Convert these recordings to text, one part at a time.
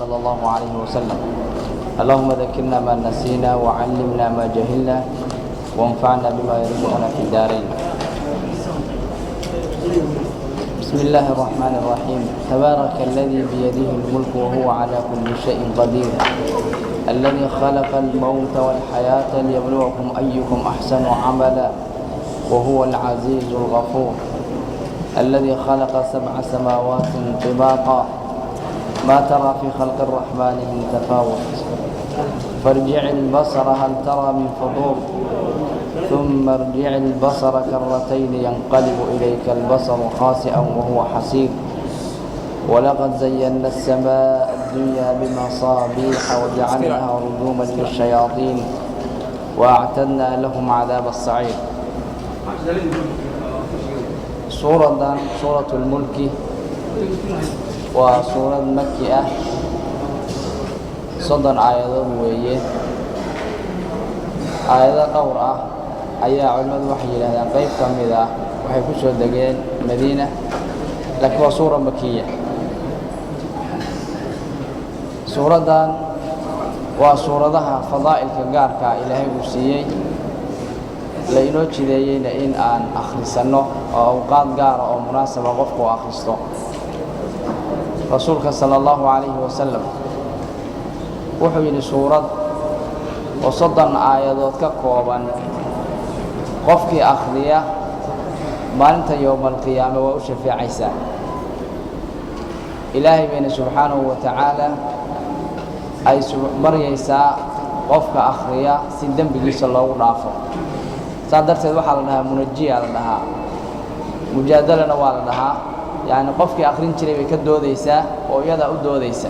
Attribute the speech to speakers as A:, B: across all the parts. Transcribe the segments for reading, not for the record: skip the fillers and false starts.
A: صلى الله عليه وسلم. اللهم ذكرنا ما نسينا وعلمنا ما جهلنا وانفعنا بما يرزقنا في الدارين. بسم الله الرحمن الرحيم. تبارك الذي بيده الملك وهو على كل شيء قدير، الذي خلق الموت والحياة ليبلوكم أيكم أحسن عملا وهو العزيز الغفور، الذي خلق 7 سماوات طباقا ما ترى في خلق الرحمن من تفاوت، فارجع البصر هل ترى من فطور، ثم ارجع البصر كرتين ينقلب إليك البصر خاسئا وهو حسير، ولقد زينا السماء الدنيا بمصابيح وجعلناها رجوما للشياطين وأعتدنا لهم عذاب السعير. سورة الملك وسورة مكية 30 aayadood weeye. aayado dhowr ah ayaa culimadu waxay yidhaahdaan qayb ka mid ah waxay ku soo degeen Madiina, laakiin waa suura makiya. suuradan waa suuradaha fadaa'ilka gaarka ilaahay uu siiyey, la inoo jideeyeyna in aan akhrisanno oo awqaad gaara oo munaasaba qofku u akhristo. rasuulka sala allahu calayhi wasalam wuxuu yidhi suurad oo 30 aayadood ka kooban qofkii akhriya maalinta yowmalqiyaame waa u shafeecaysaa. ilaahay bayna subxaanahu wa tacaala ay baryaysaa qofka akhriya si dembigiisa loogu dhaafo. saa darteed waxaa la dhahaa munajiya la dhahaa, mujaadalana waa la dhahaa. yacni qofkii akhrin jiray bay ka doodaysaa oo iyadaa u doodaysa,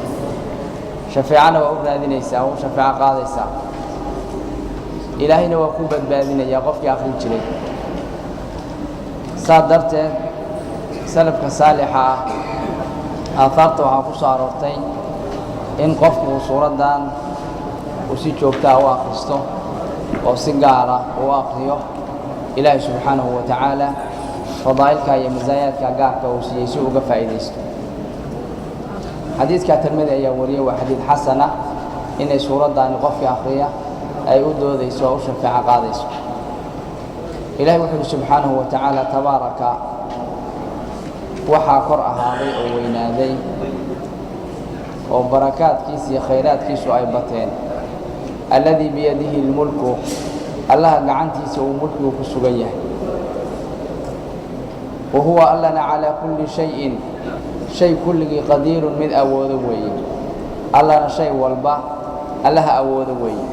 A: shafeecana waa u raadinaysaa, u shafeeco qaadaysaa. ilaahayna waa ku badbaadinayaa qofkii akhrin jiray. saa darteed salafka saalixa ah aahaarta waxaa ku soo aroortay in qofku suuraddan uu si joogtaa u akhristo oo si gaara u akhriyo. ilaahay subxaanahu wa tacaala fadaa'ilka iyo masaayaadka gaarka uu siiyey si uga faa'iidaysto. xadiidka Tirmidi ayaa wariyay, waa xadiid xasan ah, inay suuraddaani qofkii akhriya ay u doodayso oo u shafeeco qaadayso. ilaahay wuxuu yidhi subxaanahu wa tacaala, tabaaraka waxaa kor ahaaday oo weynaaday oo barakaadkiisa iyo khayraadkiisu ay bateen, alladii biyadihi lmulku allaha gacantiisa uu mulkigu ku sugan yahay, wa huwa allana calaa kulli shayin shay kulligii qadiirun mid awoodo weeye. allana shay walba allaha awoodo weeye.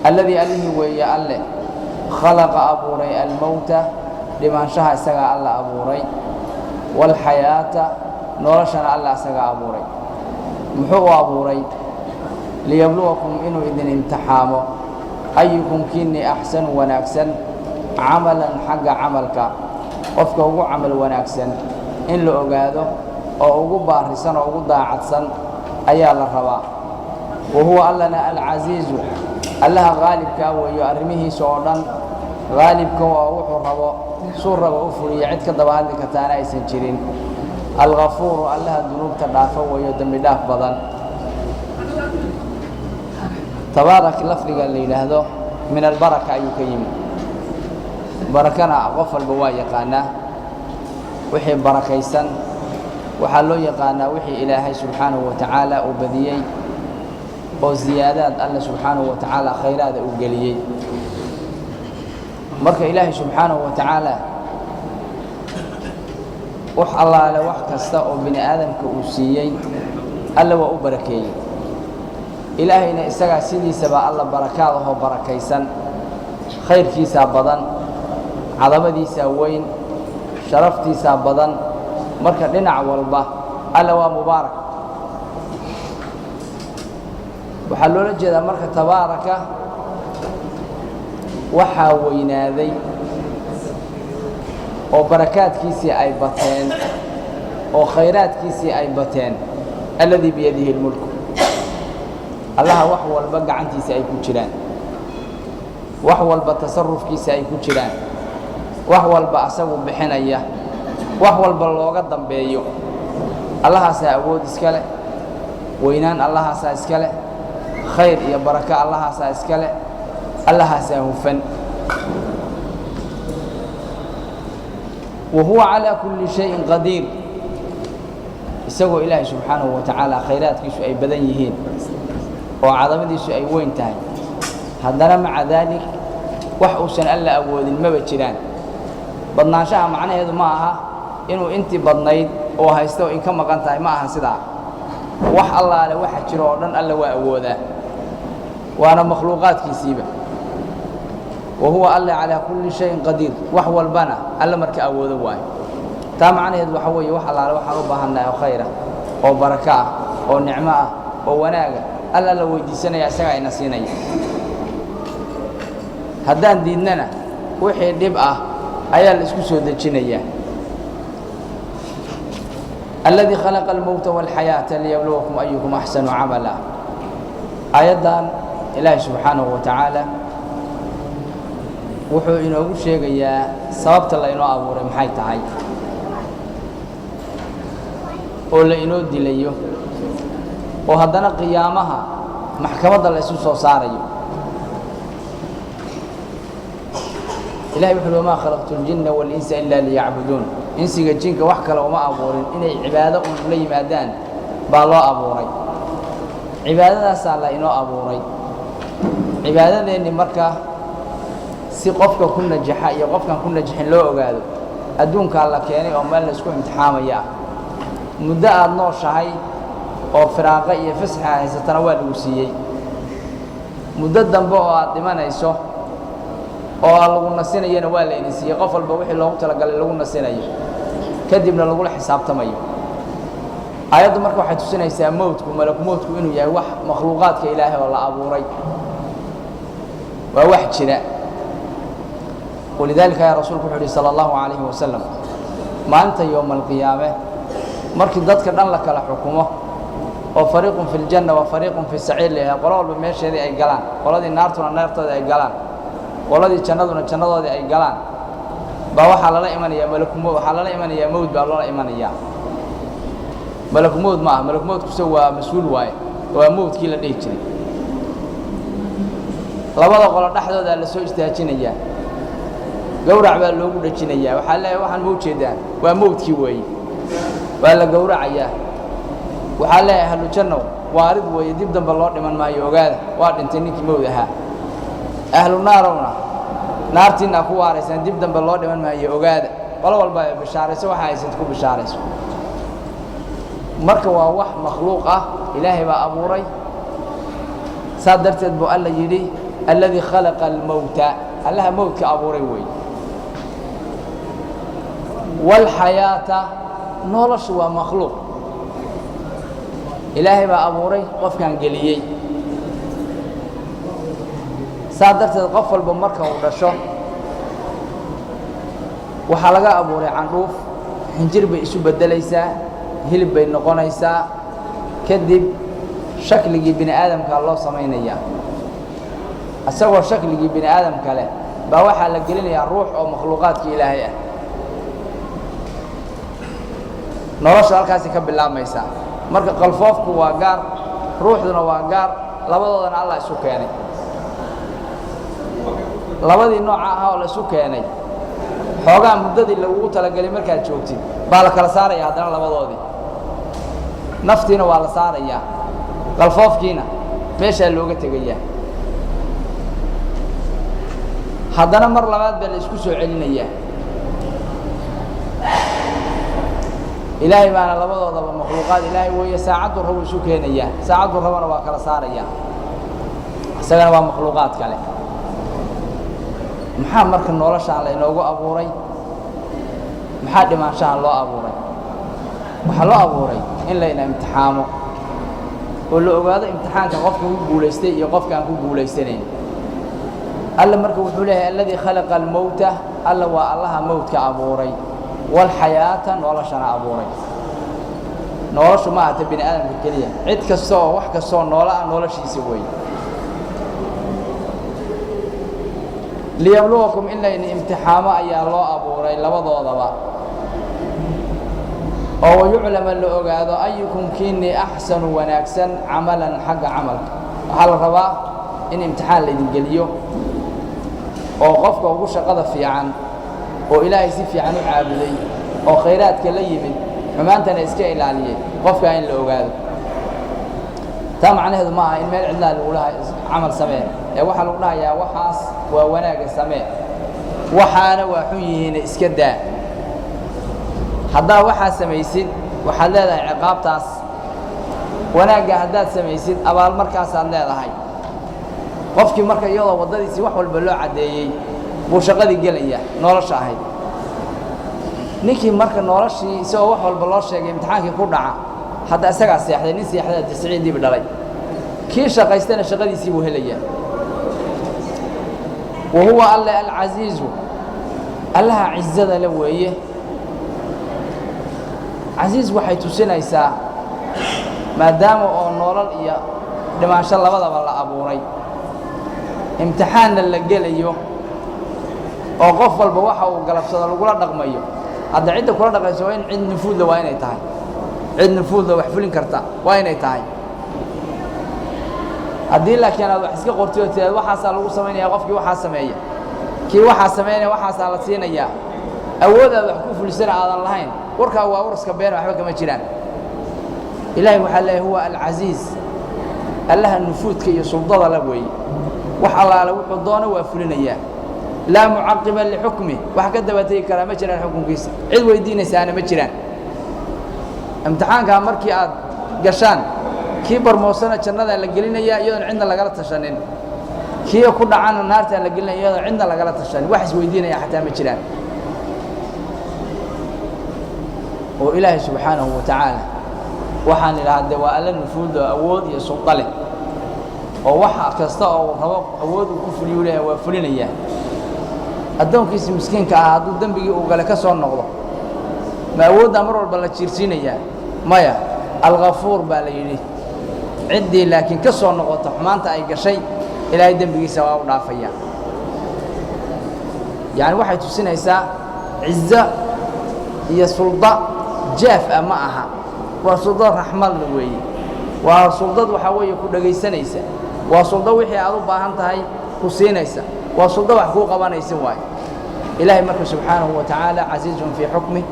A: alladii allihii weeye alle khalaqa abuuray almowta dhimaanshaha isagaa alla abuuray, waalxayaata noloshana alla isagaa abuuray. muxuu u abuuray? liyabluwakum inuu idin imtixaamo ayukum kiinii axsanu wanaagsan camalan xagga camalka, qofka ugu camal wanaagsan in la ogaado oo ugu baarisan oo ugu daacadsan ayaa la rabaa. wa huwa allana alcasiizu allaha qaalibkaa weeyo arrimihiisa oo dhan. qaalibka waa wuxuu rabo suu rabo u fuliya, cid ka daba hadli kartaana aysan jirin. alghafuuru allaha dunuubta dhaafo weeyo dembi dhaaf badan. tabaarak lafdiga la yidhaahdo min albaraka ayuu ka yimid. barakana qof walba waa yaqaanaa. wixii barakaysan waxaa loo yaqaanaa wixii ilaahay subxaanahu wa tacaala uu badiyey oo ziyaadaad alle subxaanahu wa tacaala khayraada uu geliyey. marka ilaahay subxaanahu wa tacaala wax allaale wax kasta oo bini aadamka uu siiyey alle waa u barakeeyey. ilaahayna isagaa sidiisaba alla barakaad ahoo barakaysan, khayrkiisaa badan, cadamadiisaa weyn, sharaftiisaa badan. marka dhinac walba alla waa mubaarak. waxaa loola jeedaa marka tabaaraka waxaa weynaaday oo barakaadkiisii ay bateen oo khayraadkiisii ay bateen, alladii biyadihi lmulku allaha wax walba gacantiisa ay ku jiraan, wax walba tasarufkiisa ay ku jiraan, wax walba asagu bixinaya, wax walba looga dambeeyo. allahaasaa awood iska leh, weynaan allahaasaa iska leh khayr iyo barako allahaasaa iska leh allahaasaa hufan وهو على كل شيء قدير isagoo ilaahay subxaanahu wa tacaala khayraadkiisu ay badan yihiin oo cadamadiisu ay weyn tahay haddana maca daalik wax uusan alla awoodin maba jiraan badnaanshaha macnaheedu ma aha inuu intii badnayd oo haysto in ka maqan tahay ma aha sidaa wax allaale waxa jiro oo dhan alla waa awoodaa waana makhluuqaadkiisiiba wahuwa alla calaa kulli shayin qadiir wax walbana alla marka awoodo waayo taa macnaheedu waxa weeye wax allaale waxaan u baahannahay oo khayr ah oo barako ah oo nicmo ah oo wanaaga alla la weydiisanaya isagaa ina siinaya haddaan diidnana wixii dhib ah ayaa la isku soo dejinayaa alladii khalaqa almowta waalxayaata liyabluwakum ayukum axsanu camala aayaddan ilaahay subxaanahu wa tacaala wuxuu inoogu sheegayaa sababta la inoo abuuray maxay tahay oo la inoo dilayo oo haddana qiyaamaha maxkamadda la isu soo saarayo ilahay wuxuu wamaa khalaqtu ljinna walinsa ilaa liyacbuduun insiga jinka wax kale uma abuurin inay cibaado un la yimaadaan baa loo abuuray cibaadadaasaa la inoo abuuray cibaadadeenni marka si qofka ku najaxa iyo qofkan ku najaxin loo ogaado adduunkaa la keenay oo meel la isku imtixaamaya ah muddo aad nooshahay oo firaaqo iyo fasaxa haysatana waa lagu siiyey muddo dambe oo aad dhimanayso oo lagu nasinayana waa la idin siiyey qof walba wixii loogu talagalay lagu nasinayo kadibna lagula xisaabtamayo aayaddu marka waxay tusinaysaa mowtku malaku mowtku inuu yahay wax makhluuqaadka ilaahay oo la abuuray waa wax jira walidaalika yaa rasuulku wuxuu yidhi sala allahu calayhi wasalam maalinta yowma alqiyaame markii dadka dhan la kala xukumo oo fariiqun fi ljanna wa fariiqun fi saciir leeyahay qolo walba meesheedii ay galaan qoladii naartuna naartooda ay galaan qoladii jannaduna jannadoodii ay galaan baa waxaa lala imanayaa waxaa lala imanayaa mowd baa loola imanayaa malaku mowd ma aha malaku mowdkuse waa mas-uul waaye waa mowdkii la dhihi jiray labada qolo dhexdoodaa la soo istaajinayaa gowrac baa loogu dhajinayaa waxaa leeyahay waxaan ma ujeedaan waa mowdkii weeye waa la gowracayaa waxaa leeyahay ahlu jannow waarid weeye dib dambe loo dhiman maayo ogaada waa dhintay ninkii mowd ahaa ahlu naarowna naartiinaa ku waaraysaan dib dambe loo dhiman maayo ogaada qolo walba ay bishaarayso waxa haysad ku bishaarayso marka waa wax makhluuq ah ilaahay baa abuuray saa darteed buu alla yidhi alladii khalaqa almowta allaha mowdka abuuray weeye waalxayaata noloshu waa makhluuq ilaahay baa abuuray qofkan geliyey saa darteed qof walba marka uu dhasho waxaa laga abuuray candhuuf xinjir bay isu beddelaysaa hilib bay noqonaysaa kadib shakligii bini aadamkaa loo samaynayaa isagoo shakligii bini aadamka leh baa waxaa la gelinayaa ruux oo makhluuqaadkii ilaahay ah noloshu halkaasi ka bilaabmaysaa marka qalfoofku waa gaar ruuxduna waa gaar labadoodana allah isu keenay labadii nooca ahaa oo la isu keenay xoogaa muddadii lagugu talagelay markaad joogtid baa la kala saaraya haddana labadoodii naftiina waa la saarayaa qalfoofkiina meeshaa looga tegayaa haddana mar labaad baa la isku soo celinayaa ilaahay baana labadoodaba makhluuqaad ilaahay weeye saacaddu rabu isu keenayaa saacaddu rabana waa kala saarayaa isagana waa makhluuqaad kale maxaa marka noloshaan la inoogu abuuray maxaa dhimaanshahan loo abuuray waxaa loo abuuray in layna imtixaamo oo la ogaado imtixaanka qofka ku guulaystay iyo qofka aan ku guulaysanayn alla marka wuxuu leeyahay alladii khalaqa almowta alla waa allaha mowdka abuuray walxayaata noloshana abuuray noloshu ma ahata bini aadamka keliya cid kasta oo wax kastaoo noola ah noloshiisa weeye liyabluwakum in layna imtixaamo ayaa loo abuuray labadoodaba oo yuclama la ogaado ayukum kiinii axsanu wanaagsan camalan xagga camalka waxaa la rabaa in imtixaan laydin geliyo oo qofka ugu shaqada fiican oo ilaahay si fiican u caabuday oo khayraadka la yimid xumaantana iska ilaaliyay qofka in la ogaado taa macnaheedu ma aha in meel cidlaa lagu lahay camal samee ee waxaa lagu dhahayaa waxaas waa wanaaga samee waxaana waa xun yihiin iska daa haddaa waxaa samaysid waxaad leedahay ciqaabtaas wanaagga haddaad samaysid abaal markaasaad leedahay qofkii marka iyadoo waddadiisii wax walba loo caddeeyey buu shaqadii gelaya nolosha ahayd ninkii marka noloshii isagoo wax walba loo sheegay imtixaankii ku dhaca hadda isagaa seexday nin seexday tisciidiiba dhalay kii shaqaystana shaqadiisii buu helayaa wa huwa alle alcasiizu allaha cizada la weeye casiis waxay tusinaysaa maadaama oo nolol iyo dhimaansho labadaba la abuuray imtixaanna la gelayo oo qof walba waxa uu galabsado lagula dhaqmayo hadda cidda kula dhaqayso waa in cid nufuudla waa inay tahay cid nufuudla wax fulin karta waa inay tahay haddii laakiin aad wax iska qortay oo tiraad waxaasaa lagu samaynayaa qofkii waxaa sameeya kii waxaa samaynaya waxaasaa la siinayaa awood aad wax ku fulisana aadan lahayn warkaa waa waraska been waxba kama jiraan ilaahay waxaa leeyahay huwa alcasiiz allaha nufuudka iyo suldada la weeye wax allaale wuxuu doono waa fulinayaa laa mucaqiba lixukmi wax ka daba tegi karaa ma jiraan xukunkiisa cid weydiinaysaana ma jiraan imtixaankaa markii aad gashaan kii barmoosana jannadaa la gelinayaa iyadoon cidna lagala tashanin kii ku dhacana naartaa la gelinaya iyadoon cidna lagala tashanin wax isweydiinaya xataa ma jiraan oo ilaahay subxaanahu wa tacaala waxaan idhaahde waa alla nufuudo awood iyo sulda leh oo waxa kasta oo rabo awood uu ku fuliyo leeyahay waa fulinayaa addoonkiisa miskiinka ah hadduu dembigii uu gale ka soo noqdo ma awooddaa mar walba la jiirsiinayaa maya alghafuur baa la yidhi ciddii laakiin ka soo noqota xumaanta ay gashay ilaahay dembigiisa waa u dhaafayaa yacni waxay tusinaysaa cizo iyo sulda jaaf ah ma aha waa suldo raxmadna weeye waa suldad waxaa weeye ku dhegaysanaysa waa suldo wixii aad u baahan tahay ku siinaysa waa suldo wax kuu qabanaysa waaye ilaahay marka subxaanahu wa tacaala casiizun fii xukmih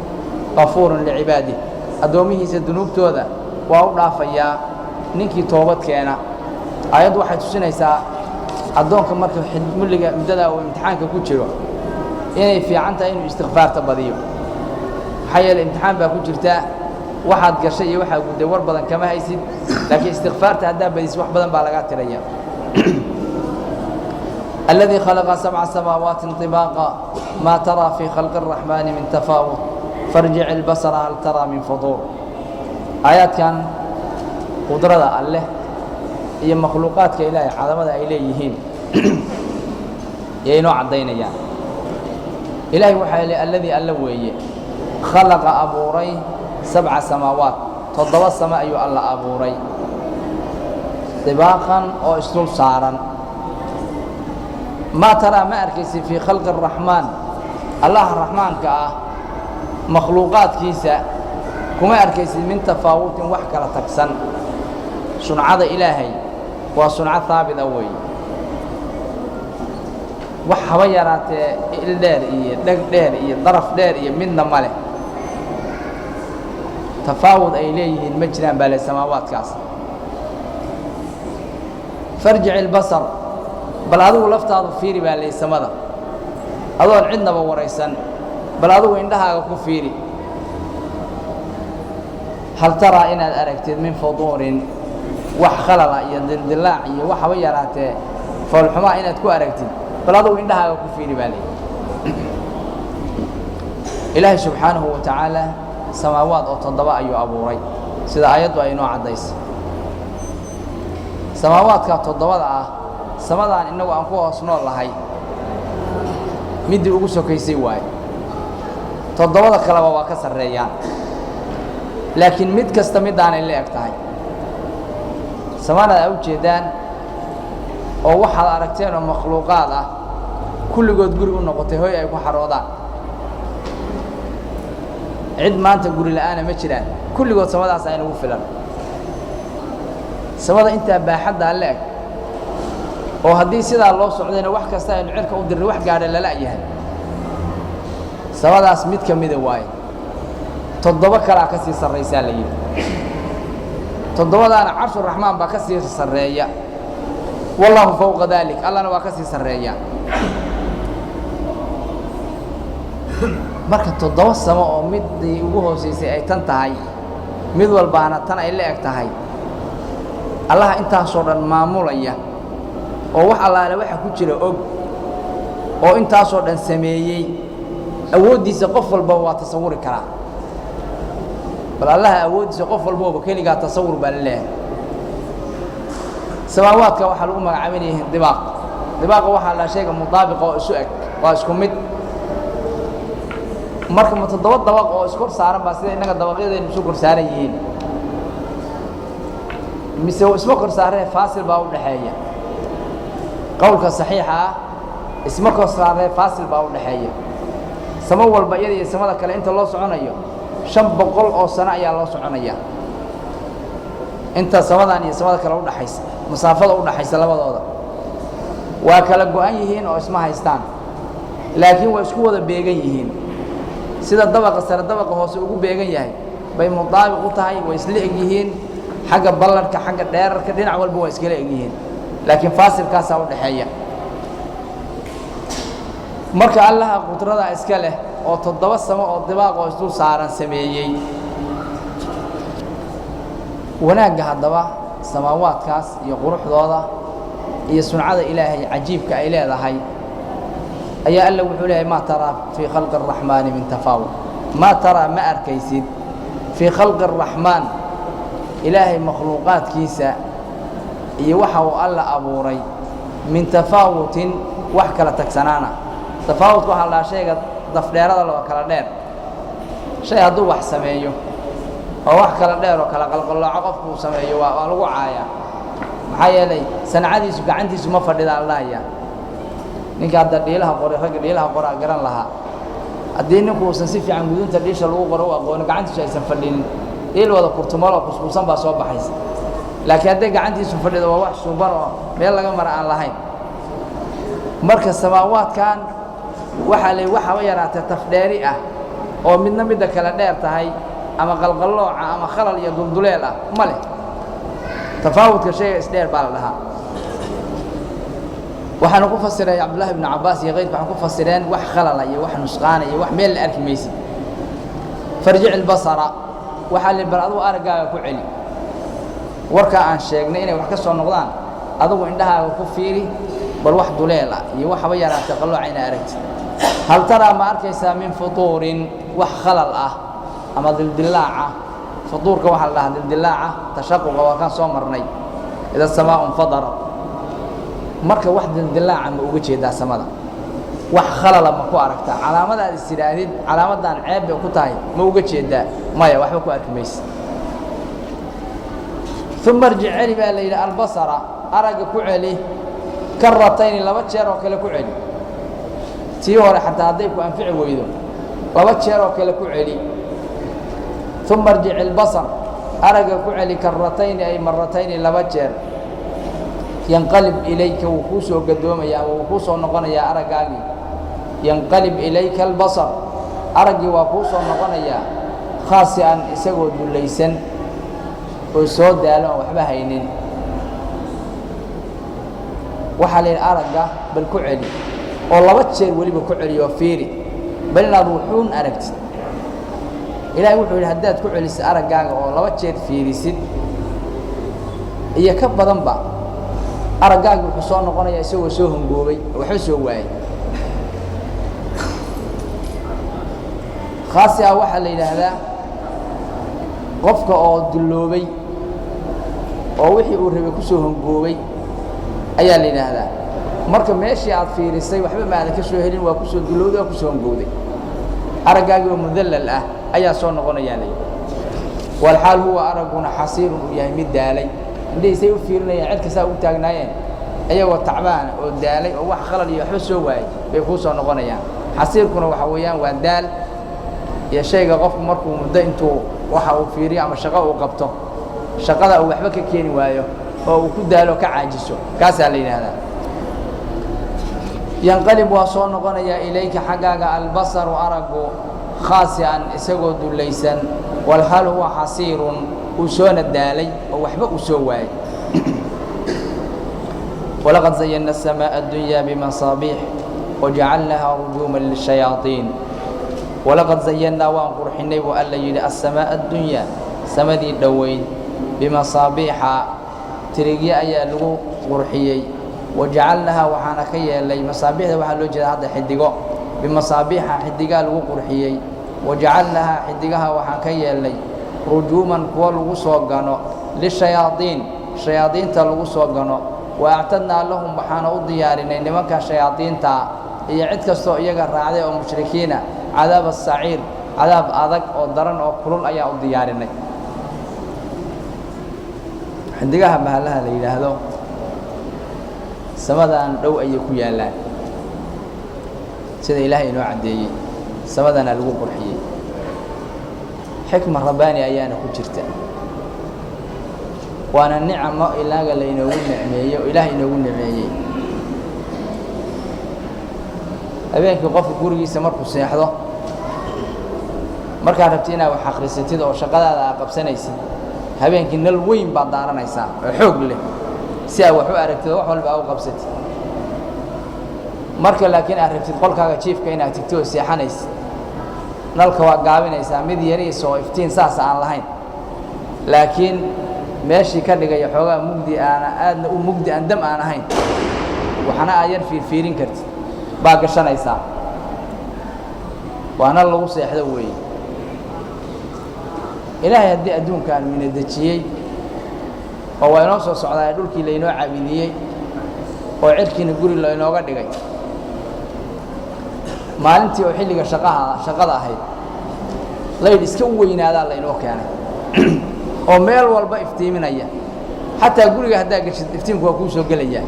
A: qafuurun licibaadih addoomihiisa dunuubtooda waa u dhaafayaa ninkii toobad keena aayaddu waxay tusinaysaa addoonka marka mulliga muddadaa uu imtixaanka ku jiro inay fiican tahay inuu istikfaarta badiyo maxaa yeele imtixaan baa ku jirtaa waxaad gashay iyo waxaad gudday war badan kama haysid laakiin istikfaarta haddaa badis wax badan baa lagaa tiraya الذي خلق 7 سماوات طباقا ما ترى في خلق الرحمن من تفاوت فارجع البصر هل ترى من فطور آيات كان قدرة الله هي مخلوقات كإلهي عظمة إليهين ينوع عدين يعني إلهي وحي الذي ألوي خلق أبوري 7 سماوات تضوى السماء أي الله أبوري طباقا أو اسلوب صارا ما ترى ما أركيسي في خلق الرحمن الله الرحمن كأه مخلوقات كيسة كما أركيسي من تفاوت وحكا لتكسن صنعة إلهي وصنعة ثابت أوي وحويرات الدير إيه دق دير إيه ضرف دير إيه من ماله تفاوت إليه المجرى بال السماوات كاس فارجع البصر بل هذا لفتها فيري بالي السماء هذول عندنا بوريسان بل هذا عندها كفيري هل ترى إن أركت من فضور وحخلل يدلدلاع وحويرات فالحماء إن تكو أركت بل هذا عندها كفيري بالي إلهي سبحانه وتعالى سماوات أو تضباء أيو أبوري سيدا آيات وأينو عديس سماوات كتضباء سمادان إنه أنكو أصنع لهاي مدي ugu sokaysay waay todobada kala waa ka sareeyaan laakiin mid kasta mid aan la eg tahay samada ay u jeedaan oo waxa aragteen oo makhluuqaad ah kulligood guri u noqotay hooy ay ku xaroodaan cid maanta guri la'aana ma jiraan kulligood samadaas ay nagu filan samada inta baaxadda leeg oo haddii sidaa loo socdayna wax kasta aynu cirka u dirnay wax gaadha lala yahay samadaas mid ka mida waaye toddoba kalaa ka sii sarraysaa la yidhi toddobadaana carshu raxmaan baa ka sii sarreeya wallaahu fawqa daalik allana waa ka sii sarreeya marka toddoba samo oo midii ugu hoosaysay ay tan tahay mid walbaana tan ay la eg tahay allaha intaasoo dhan maamulaya oo wax allaale waxa ku jira og oo intaasoo dhan sameeyey awooddiisa qof walba waa tasawuri karaa bal allaha awooddiisa qof walbaba keligaa tasawur baa la leeyahay samaawaadka waxaa lagu magacaabinaya dibaaq dibaaqa waxaa la sheega mudaabiqa oo isu eg waa isku mid marka ma toddoba dabaq oo iskor saaran baa sida innaga dabaqyadeenu isu kor saaran yihiin mise isma kor saaree faasil baa u dhaxeeya qowlka saxiixa ah isma kor saaree faasil baa u dhaxeeya samo walba iyada iyo samada kale inta loo soconayo 500 oo sano ayaa loo soconaya inta samadan iyo samada kale u dhaxaysa masaafada u dhaxaysa labadooda waa kala go'an yihiin oo isma haystaan laakiin waa isku wada beegan yihiin sida dabaqa sare dabaqa hoose ugu beegan yahay bay mudaabiq u tahay way isla eg yihiin xagga ballarka xagga dheerarka dhinac walba waa iskala eg yihiin laakiin faasilkaas u dhaxeeya marka allaha qudrada iska leh oo toddoba samo oo dibaaq oo isku saaran sameeyay wanaagga haddaba samaawaadkaas iyo quruxdooda iyo suncada ilaahay cajiibka ay leedahay ayaa alla wuxuu leeyahay ma tara fi khalqi arrahmaani min tafaawud ma tara ma arkaysid fi khalqi arrahmaan ilaahay makhluuqaadkiisa iyo waxa uu alla abuuray min tafaawutin wax kala tagsanaana tafaawudku waxa la sheegay dafdheerada loo kala dheer shay hadduu wax sameeyo oo wax kala dheer oo kala qalqalooco qofku uu sameeyo waa lagu caaya maxaa yeelay sanacadiisu gacantiisu ma fadhida allaahaya ninka hadda dhiilaha qoray ragga dhiilaha qoraa garan lahaa haddii ninku uusan si fiican gudunta dhiisha lagu qoro u aqooni gacantiisu aysan fadhinin dhiil wada kurtumalo kuskuusan baa soo baxaysa laakiin hadday gacantiisu fadhido waa wax suuban oo meel laga mara aan lahayn marka samaawaadkan waxaa lay waxaba yaraatay tafdheeri ah oo midna midda kale dheer tahay ama qalqallooca ama khalal iyo dulduleel ah ma leh tafaawudka shayga isdheer baa la dhahaa waxaanu ku fasiray cabdullaahi ibnu cabbaas iyo keyrka waxaan ku fasireen wax khalala iyo wax nusqaana iyo wax meel la arki maysid farjic albasara waxaa la bal adigu araggaaga ku celi warkaa aan sheegnay inay wax ka soo noqdaan adigu indhahaaga ku fiiri bal wax duleel ah iyo waxaba yaraatay qallooca ina aragtid hal taraa ma arkaysaa min futuurin wax khalal ah ama dildilaaca futuurka waxaa la dhahaa dildilaaca tashaquqa waa kaan soo marnay ida samaa'un fadarat marka wax dildilaaca ma uga jeedaa samada wax khalala ma ku aragtaa calaamadaad is tidhaahdid calaamadan ceeb bay ku tahay ma uga jeedaa maya waxba ku arki maysa uma arjic celi baa la yidhi albasara aragga ku celi karatayni laba jeer oo kale ku celi tii hore xataa hadday ku anfici weydo laba jeer oo kale ku celi uma arjic albasar aragga ku celi karatayni ay maratayni laba jeer yanqalib ilayka wuu kuu soo gadoomaya ama wuu kuu soo noqonayaa araggaagii yanqalib ilayka albasar araggii waa kuu soo noqonayaa khaasi'an isagoo dullaysan oo soo daalo aan waxba haynin waxaa la yidhi aragga bal ku celi oo laba jeer weliba ku celiyo fiiri bal inaad wuxuun aragtid ilaahay wuxuu yidhi haddaad ku celisid araggaaga oo laba jeer fiirisid iyo ka badanba araggaagi wuxuu soo noqonayaa isagoo soo hongoobay oo waxba soo waayay khaasi ah waxaa la yidhaahdaa qofka oo dulloobay oo wixii uu rabay ku soo hongoobay ayaa la yidhaahdaa marka meeshii aad fiirisay waxba maadan ka soo helin waa ku soo dullowday waa ku soo hongowday araggaagii oo mudallal ah ayaa soo noqonayaa layidhi walxaal huwa aragguna xasiirun uu yahay mid daalay indhihiisay u fiirinayaan cid kastaa u taagnaayeen ayagoo tacbaana oo daalay oo wax khalal iyo waxba soo waayay bay kuu soo noqonayaan xasiirkuna waxa weeyaan waa daal iyo shayga qofku markuu muddo intuu waxa uu fiiriyo ama shaqo uu qabto shaqada uu waxba ka keeni waayo oo uu ku daalo ka caajiso kaasaa la yidhaahdaa yanqalib waa soo noqonayaa ilayka xaggaaga albasaru aragu khaasi'an isagoo dullaysan walhal huwa xasiirun uu soona daalay oo waxba uu soo waayay walaqad zayyana asamaa'a addunyaa bimasaabiix wajacalnahaa rujuuman lishayaaiin walaqad zayannaa waan qurxinay buu alla yidhi assamaa'a addunyaa samadii dhoweyd bimasaabiixa tirigye ayaa lagu qurxiyey wajacalnahaa waxaana ka yeelay masaabiixda waxaa loo jeeda hadda xidigo bimasaabiixa xidigaa lagu qurxiyey wajacalnahaa xidigaha waxaan ka yeelnay rujuuman kuwa lagu soo gano lishayaaiin shayaadiinta lagu soo gano wa actadnaa lahum waxaana u diyaarinay nimanka shayaadiintaa iyo cid kastoo iyaga raacday oo mushrikiina cadaab asaciir cadaab adag oo daran oo kulul ayaa u diyaarinay xidigaha bahalaha la yidhaahdo samadan dhow ayay ku yaallaan sida ilaahay inoo caddeeyey samadana lagu qurxiyey xikma rabbaani ayaana ku jirta waana nicmo ilaaga laynoogu nicmeeyey oo ilaahay inoogu nicmeeyey habeenkii qofka gurigiisa markuu seexdo markaad rabti inaad wax akhrisatid oo shaqadaada aad qabsanaysid habeenkii nal weyn baad daaranaysaa oo xoog leh si aad wax u aragtid wax walba aad u qabsatid marka laakiin aad rabtid qolkaaga jiifka inaad tigto oo seexanaysid nalka waa gaabinaysaa mid yariis oo iftiin saas aan lahayn laakiin meeshii ka dhigaya xoogaa mugdi aana aadna u mugdi aan dam aan ahayn waxna aad yar fiirfiirin kartid baa gashanaysaa waana lagu seexdo weeye ilaahay haddii adduunkaan ina dejiyey oo waa inoo soo socdaa dhulkii laynoo caabidiyey oo cirkiina guri laynooga dhigay maalintii oo xilliga shaqada ahayd laydh iska u weynaadaa laynoo keenay oo meel walba iftiiminaya xataa guriga haddaa geshid iftiinku waa kuu soo gelayaa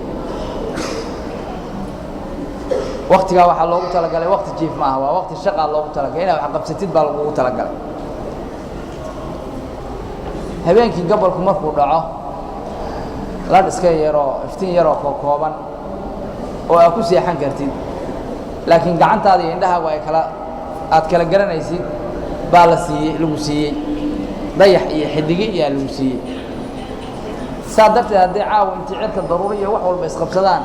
A: waktigaa waxaa loogu talagalay wakti jiif ma aha waa wakti shaqaa loogu talagalay inaad wax qabsatid baa lagugu talagalay habeenkii gobolku markuu dhaco ladh iska yaroo iftiin yaroo kooban oo aad ku seexan kartid laakiin gacantaada iyo indhahaagu aad kala garanaysid baa lagu siiyey dayax iyo xidige iyaa lagu siiyey saa darteed haddii caawa intii cirka daruuri iyo wax walba isqabsadaan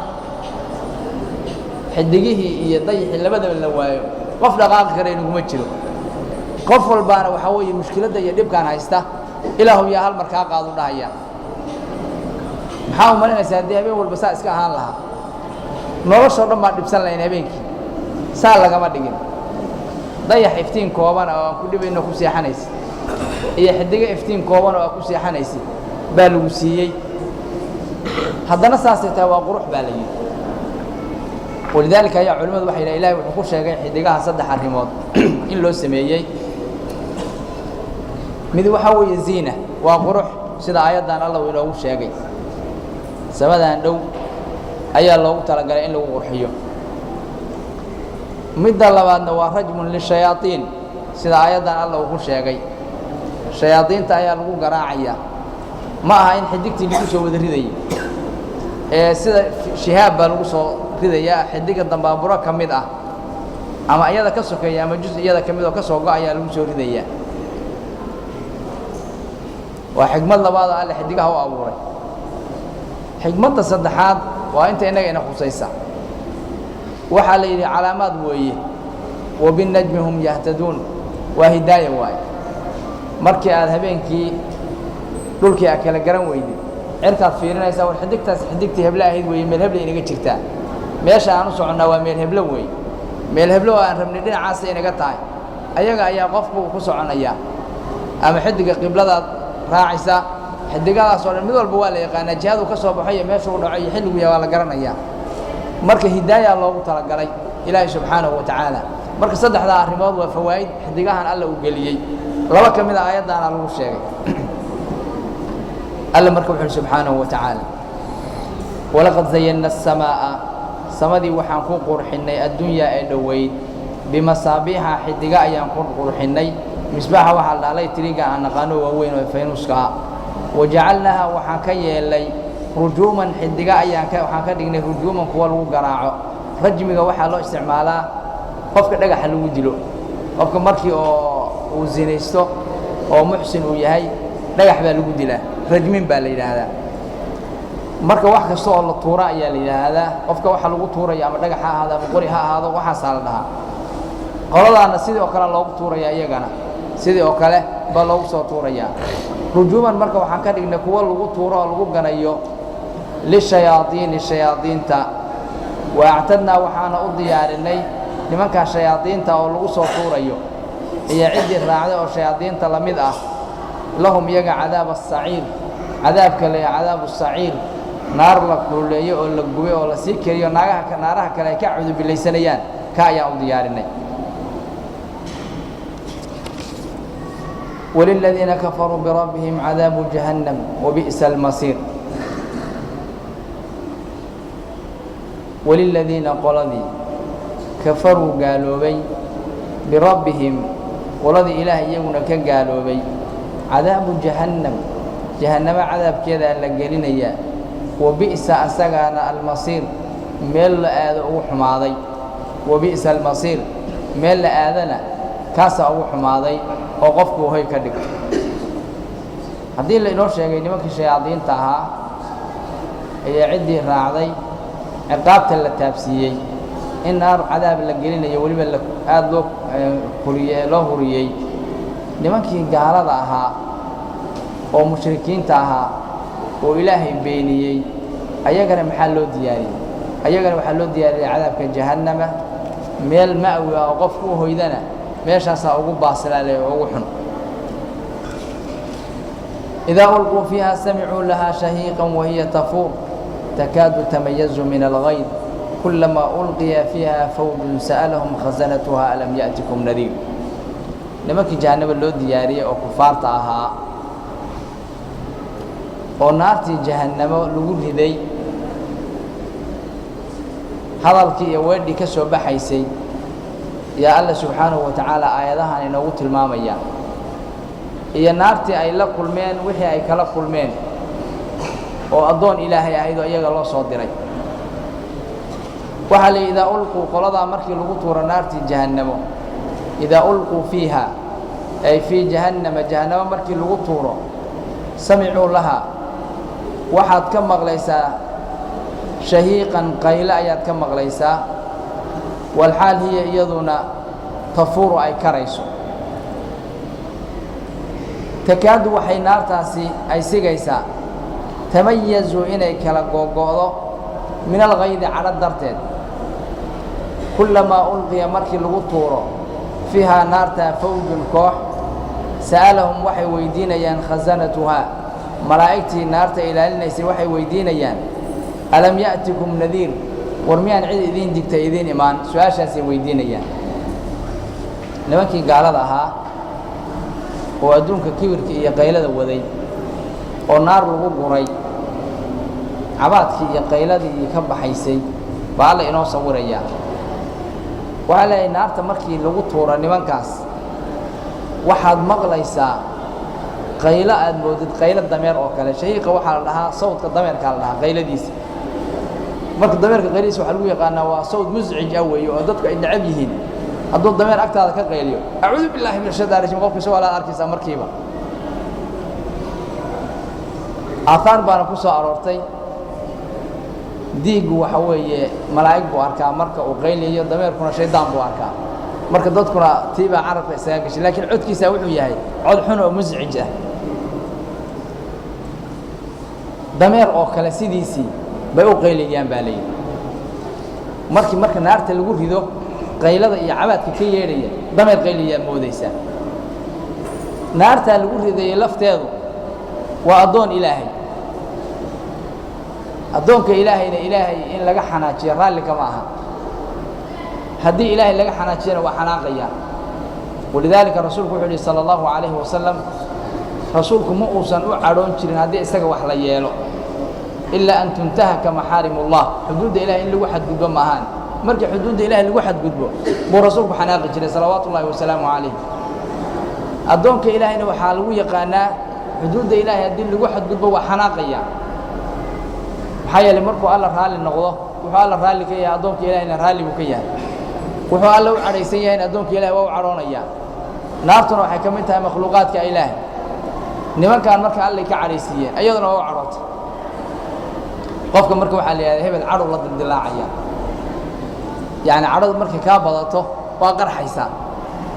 A: xidigihii iyo dayaxii labadaba la waayo qof dhaqaaqi kara inaguma jiro qof walbaana waxaa weeye mushkiladda iyo dhibkaan haysta ilaahu yaa hal mar kaa qaadu dhahaya maxaa u malinaysaa haddii habeen walba saa iska ahaan lahaa noloshoo dhan baan dhibsan lahayn habeenkii saa lagama dhigin dayax iftiin kooban oo aan ku dhibayno ku seexanaysid iyo xidigo iftiin kooban oo aad ku seexanaysid baa lagu siiyey haddana saasay tahay waa qurux baa la yidhi walidaalika ayaa culimmadu waxay yidhaha ilahay wuxuu ku sheegay xidigaha 3 arrimood in loo sameeyey mid waxaa weeye ziina waa qurux sida aayaddan alla uu inoogu sheegay samadan dhow ayaa loogu talagalay in lagu qurxiyo midda labaadna waa rajmun lishayaaiin sida aayaddan alla uu ku sheegay shayaadiinta ayaa lagu garaacayaa ma aha in xidigtii lagu soo wada ridayay ee sida shihaab baa lagu soo ridayaa xidiga dambaaburo ka mid ah ama iyada ka sokeeya ama juz iyada ka mid oo ka soo go'ayaa lagu soo ridayaa waa xigmad labaad oo alle xidigaha u abuuray xigmadda saddexaad waa inta innaga ina khusaysa waxaa la yidhi calaamaad weeye wabinajmi hum yahtaduun waa hidaaya waaye markii aad habeenkii dhulkii aad kala garan weydid cirkaad fiirinaysaa war xidigtaas xidigtii heblo ahayd weeye meel hebla inaga jirtaa meesha aan u soconnaa waa meel heblo weeye meel heblo oo aan rabnay dhinacaasa inaga tahay ayaga ayaa qofku ku soconayaa ama xidiga qibladaad raacaysa xidigadaas oo dhan mid walba waa la yaqaanaa jihadu ka soo baxo iyo meeshuu dhaco iyo xilligu yahay waa la garanayaa marka hidaaya loogu talagalay ilaahay subxaanahu wa tacaala marka saddexdaa arrimood waa fawaa'id xidigahan alla uu geliyey laba ka mid a aayaddaana lagu sheegay alla marka wuxuu subxaanahu wa tacaala walaqad zayanna asamaa'a samadii waxaan ku qurxinnay addunyaa ee dhoweyd bimasaabiixa xidiga ayaan ku qurxinay misbaaxa waxaa la dhahlay tiriga aan naqaano waaweyn oo faynuuska ah wajacalnaha waxaan ka yeelay rujuuman xidiga waxaan ka dhignay rujuuman kuwa lagu garaaco rajmiga waxaa loo isticmaalaa qofka dhagaxa lagu dilo qofka markii oo uu zinaysto oo muxsin uu yahay dhagax baa lagu dilaa rajmin baa la yidhaahdaa marka wax kasta oo la tuura ayaa la yidhaahdaa qofka waxa lagu tuuraya ama dhagax ha ahaado ama qori ha ahaado waxaasaa la dhahaa qoladaana sidii oo kale loogu tuuraya iyagana sidii oo kale baa loogu soo tuurayaa rujuuman marka waxaan ka dhignay kuwa lagu tuuro oo lagu ganayo lishayaadiini shayaadiinta waactadnaa waxaana u diyaarinay nimankaa shayaadiinta oo lagu soo tuurayo iyo ciddii raacday oo shayaadiinta la mid ah lahum iyaga cadaab asaciir cadaabka le cadaabu saciir naar la kululeeyo oo la gubay oo la sii kariyo naaraha kale ay ka cudubilaysanayaan ka ayaan u diyaarinay waliladiina kafaruu birabbihim cadaabu jahannam wabi'sa almasiir waliladiina qoladii kafaruu gaaloobay birabbihim qoladii ilaah iyaguna ka gaaloobay cadaabu jahannam jahannamo cadaabkeedaa la gelinayaa wabi'sa asagaana almasiir meel la aado ugu xumaaday wabi'sa almasiir meel la aadana kaasaa ugu xumaaday oo qofku hoy ka dhigto haddii la inoo sheegay nimankii shayaadiinta ahaa ayaa ciddii raacday ciqaabta la taabsiiyey in naar cadaab la gelinayo weliba aad loo huriyey nimankii gaalada ahaa oo mushrikiinta ahaa oo ilaahay beeniyey ayagana maxaa loo diyaariyey ayagana waxaa loo diyaariyey cadaabka jahannama meel ma'wi ah oo qofku u hoydana meeshaasaa ugu baasilaale oo ugu xun idaa ulquu fiiha samicuu lahaa shahiiqan wahiya tafuur takaadu tamayazu min alghayd kulamaa ulqiya fiiha fawjun sa'alahum khasanatuha alam ya'tikum nadiir nimankii jahannama loo diyaariyey oo kufaarta ahaa oo naartii jahannamo lagu riday hadalkii iyo weedhii ka soo baxaysay yaa alla subxaanahu wa tacaala aayadahan inoogu tilmaamaya iyo naartii ay la kulmeen wixii ay kala kulmeen oo addoon ilaahay ahayd oo iyaga loo soo diray waxaa la yidhi idaa ulquu qoladaa markii lagu tuuro naartii jahannamo idaa ulquu fiiha ay fii jahannama jahannamo markii lagu tuuro samicuu lahaa waxaad ka maqlaysaa shahiiqan qayle ayaad ka maqlaysaa walxaal hiya iyaduna tafuuru ay karayso takaadu waxay naartaasi ay sigaysaa tamayazu inay kala googo'do min alghaydi cadho darteed kulamaa ulqiya markii lagu tuuro fiihaa naartaa fawjun koox sa'alahum waxay weydiinayaan khasanatuhaa malaa'igtii naarta ilaalinaysay waxay weydiinayaan alam ya'tikum nadiir war miyaan cid idiin digtay idiin imaan su-aashaasay weydiinayaan nimankii gaalada ahaa oo adduunka kibirka iyo qaylada waday oo naar lagu guray cabaadkii iyo qayladii ka baxaysay baa alla inoo sawirayaa waxaa leeyahay naarta markii lagu tuuro nimankaas waxaad maqlaysaa qaylo aad moodid qaylo dameer oo kale shahiiqa waxaa la dhahaa sawdka dameerkaa la dhahaa qayladiisa marka dameerka qayladiisa waxaa lagu yaqaanaa waa sawd muscij ah weeye oo dadku ay necab yihiin hadduu dameer agtaada ka qayliyo acuudu billaahi min ashaytaan rajiim qofka isagoo alaad arkaysaa markiiba aahaar baana ku soo aroortay diiggu waxa weeye malaa'ig buu arkaa marka uu qayliyo dameerkuna shaydaan buu arkaa marka dadkuna tiibaa carabka isaga gashay laakiin codkiisa wuxuu yahay cod xun oo muscij ah dameer oo kale sidiisii bay u qaylayaan baa layidhi marka naarta lagu rido qaylada iyo cabaadka ka yeedhaya dameer qaylayaa moodaysaa naartaa lagu ridayay lafteedu waa addoon ilaahay addoonka ilaahayna ilaahay in laga xanaajiyo raalli kama aha haddii ilaahay laga xanaajiyana waa xanaaqaya walidaalika rasuulku wuxuu yihi sala allahu calayhi wasalam rasuulku ma uusan u cadhoon jirin haddii isaga wax la yeelo ilaa an tuntahaka maxaarim ullah xuduudda ilahay in lagu xadgudbo maahaan markii xuduudda ilaahay lagu xadgudbo buu rasuulku xanaaqi jiray salawaatullaahi wasalaamu calayh addoonka ilaahayna waxaa lagu yaqaanaa xuduudda ilaahay haddii lagu xadgudbo waa xanaaqaya maxaa yeelay markuu alla raalli noqdo wuxuu alla raalli ka yahay addoonka ilaahayna raalli buu ka yahay wuxuu alla u cadhaysan yahay in addoonka ilahay waa u cadhoonayaa naartuna waxay ka mid tahay makhluuqaadka ilaahay nimankan marka allay ka cadhaysiiyeen iyaduna waa u cadhootay qofka marka waxaa la yidhahdaa hebel cadhow la dildilaacaya yacni cadhadu markay kaa badato waa qarxaysaa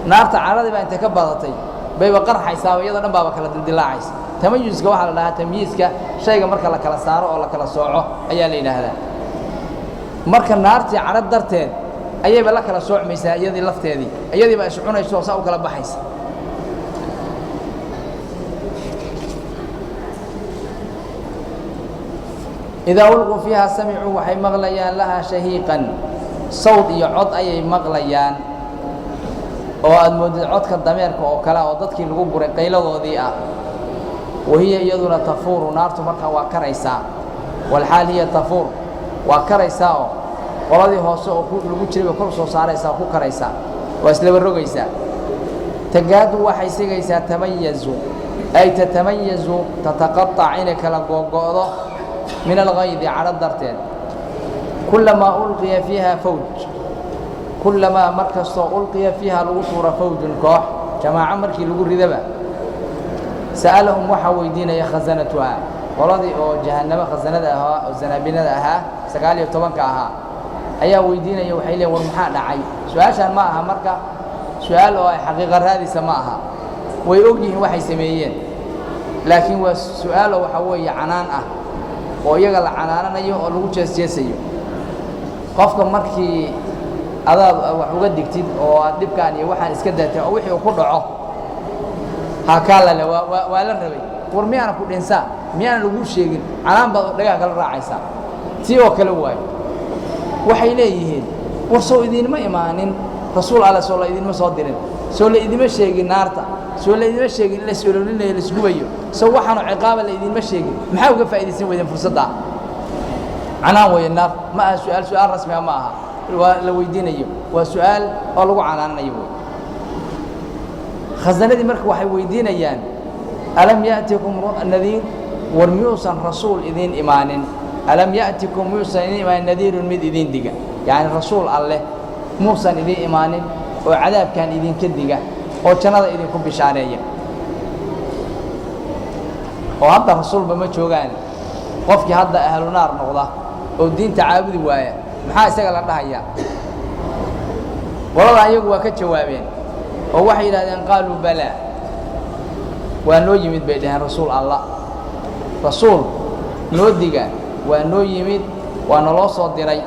A: naarta cadhadii baa intay ka badatay bayba qarxaysaaba iyadoo dhan baaba kala dildilaacaysa tamayuska waxaa la dhahaa tamyiiska shayga marka la kala saaro oo la kala sooco ayaa la yidhaahdaa marka naartii cadho darteed ayayba la kala soocmaysaa iyadii lafteedii iyadiiba is cunayso oo saa u kala baxaysa idaa ulquu fiiha samicuu waxay maqlayaan lahaa shahiiqan sawd iyo cod ayay maqlayaan oo aad moodid codka dameerka oo kale oo dadkii lagu guray qayladoodii ah wahiya iyaduna tafuuru naartu markaa waa karaysaa walxaal hiya tafuur waa karaysaa oo qoladii hoose oo lagu jirayba kor soo saaraysaa ku karaysaa waa islaba rogaysaa tagaadu waxay sigaysaa tamayazu ay tatamayazu tataqaطac inay kala googo'do min algaydi cadho darteed kullamaa ulqiya fiiha fawj kullamaa mar kastoo ulqiya fiiha lagu tuuro fawjun koox jamaaco markii lagu ridaba sa'alahum waxaa weydiinaya khasanatuha qoladii oo jahannamo khasanada ahaa oo zanaabinada ahaa 19 ahaa ayaa weydiinaya waxay leeyihin war maxaa dhacay su-aashaan ma aha marka su-aal oo ay xaqiiqa raadisa ma aha way og yihiin waxay sameeyeen laakiin waa su-aaloo waxa weeye canaan ah oo iyaga la canaananayo oo lagu jeesjeesayo qofka markii adaad wax uga digtid oo aad dhibkaan iyo waxaan iska daatay oo wixii uu ku dhaco hakaalale waa la rabay war miyaana ku dhinsaa miyaana lagu sheegin canaan baad dhagaa kala raacaysaa tii oo kale waayo waxay leeyihiin war soo idiinma imaanin rasuul alla soo la idiinma soo dirin soo la idiinma sheegin naarta soo la idiinma sheegin in la is-ololinayo la isgubayo soo waxaanu ciqaaba la idiinma sheegin maxaa uga faa'iidaysan weydeen fursaddaa canaan weeye naar ma aha su-aal rasmiga ma aha waa la weydiinayo waa su-aal oo lagu canaananayo wey khasanadii marka waxay weydiinayaan alam ya'tikum nadiir war miyuusan rasuul idiin imaanin alam ya'tikum miyuusan idiin imaanin nadiirun mid idiin diga yacni rasuul alleh muusan idiin imaanin oo cadaabkan idinka diga oo jannada idinku bishaareeya oo hadda rasuulba ma joogaan qofkii hadda ahlu naar noqda oo diinta caabudi waaya maxaa isaga la dhahayaa qolada ayagu waa ka jawaabeen oo waxay yidhahdeen qaaluu balaa waa noo yimid bay dhaheen rasuul allah rasuul noo diga waa noo yimid waa naloo soo diray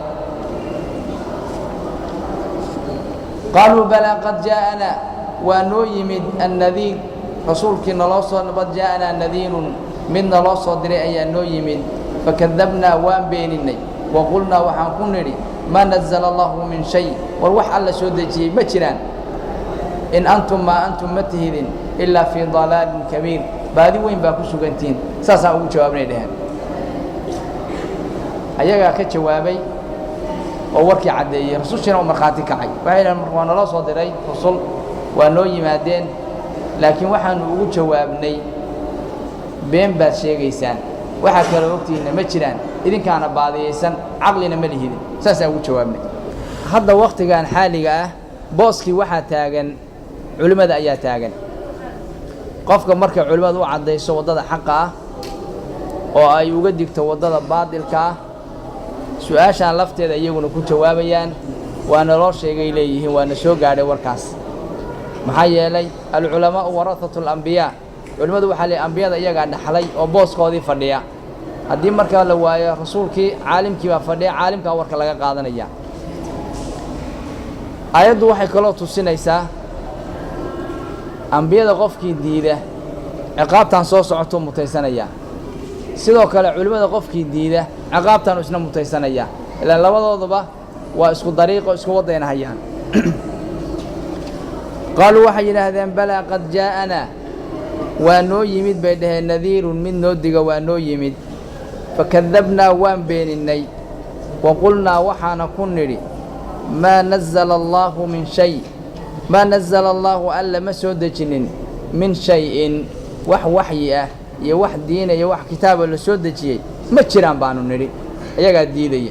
A: qaaluu balaa qad jaa'anaa waa noo yimid annadiir rasuulkii naloo soo qad jaa'anaa nadiirun mid naloo soo diray ayaa noo yimid fakadabnaa waan beeninay waqulnaa waxaan ku nidhi maa nazala allahu min shay war wax alla soo dejiyey ma jiraan in antum maa antum ma tihidin ilaa fii dalaalin kabiir baadi weyn baa ku sugantihiin saasaan ugu jawaabnay dheheen ayagaa ka jawaabay oo warkii caddeeyey rasushiina oo markhaati kacay waxay dhaheen waa naloo soo diray rasul waa noo yimaadeen laakiin waxaanu ugu jawaabnay been baad sheegaysaan waxaa kaloo ogtihiinna ma jiraan idinkaana baadiyaysan caqlina ma lihidin saasaan ugu jawaabnay hadda wakhtigan xaaliga ah booskii waxaa taagan culimmada ayaa taagan qofka markay culimmadu u caddayso waddada xaqa ah oo ay uga digto waddada baadilka ah su-aashaan lafteeda iyaguna ku jawaabayaan waana loo sheegay leeyihiin waana soo gaadhay warkaas maxaa yeelay alculamaa'u warahatu alambiyaa culimmadu waxaa leeyahy ambiyada iyagaa dhaxlay oo booskoodii fadhiya haddii markaa la waayo rasuulkii caalimkii baa fadhiya caalimkaa warka laga qaadanaya aayaddu waxay kaloo tusinaysaa ambiyada qofkii diida ciqaabtan soo socotuu mutaysanaya sidoo kale culimmada qofkii diida ciqaabtaanu isna mutaysanaya ilaa labadooduba waa isku dariiqo isku waddayna hayaan qaaluu waxay yidhaahdeen balaa qad jaa'anaa waa noo yimid bay dhaheen nadiirun mid noo diga waa noo yimid fakadabnaa waan beeninay wa qulnaa waxaana ku nidhi ما نزل الله من شيء ما نزل الله ألا ما سودجن من شيء وحيه يا واحد دين يا واحد كتاب اللي سودجي ما تشران بانو نري أيها الديدية